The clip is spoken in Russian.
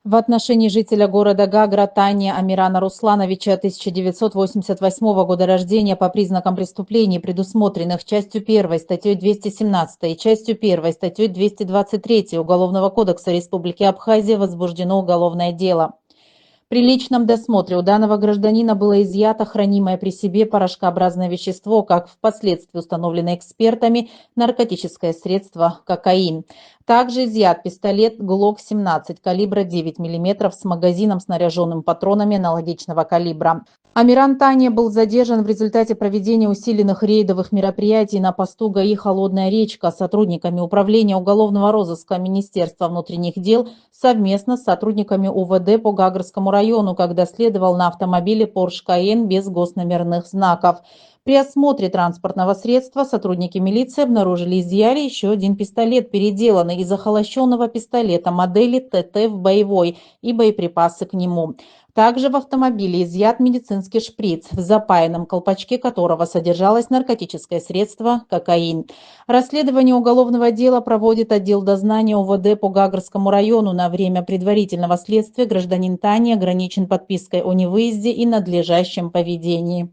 В отношении жителя города Гагра Тани Амирана Руслановича 1988 года рождения по признакам преступлений, предусмотренных частью 1 статьей 217 и частью 1 статьей 223 Уголовного кодекса Республики Абхазия возбуждено уголовное дело. При личном досмотре у данного гражданина было изъято хранимое при себе порошкообразное вещество, как впоследствии установлено экспертами, наркотическое средство кокаин. Также изъят пистолет ГЛОК-17 калибра 9 мм с магазином, снаряженным патронами аналогичного калибра. Амиран Таня был задержан в результате проведения усиленных рейдовых мероприятий на посту ГАИ «Холодная речка» сотрудниками Управления уголовного розыска Министерства внутренних дел совместно с сотрудниками УВД по Гагрскому району, когда следовал на автомобиле Porsche Cayenne без госномерных знаков. При осмотре транспортного средства сотрудники милиции обнаружили и изъяли еще один пистолет, переделанный из охолощенного пистолета модели ТТ в боевой, и боеприпасы к нему. Также в автомобиле изъят медицинский шприц, в запаянном колпачке которого содержалось наркотическое средство кокаин. Расследование уголовного дела проводит отдел дознания УВД по Гагрскому району. На время предварительного следствия гражданин Тани ограничен подпиской о невыезде и надлежащем поведении.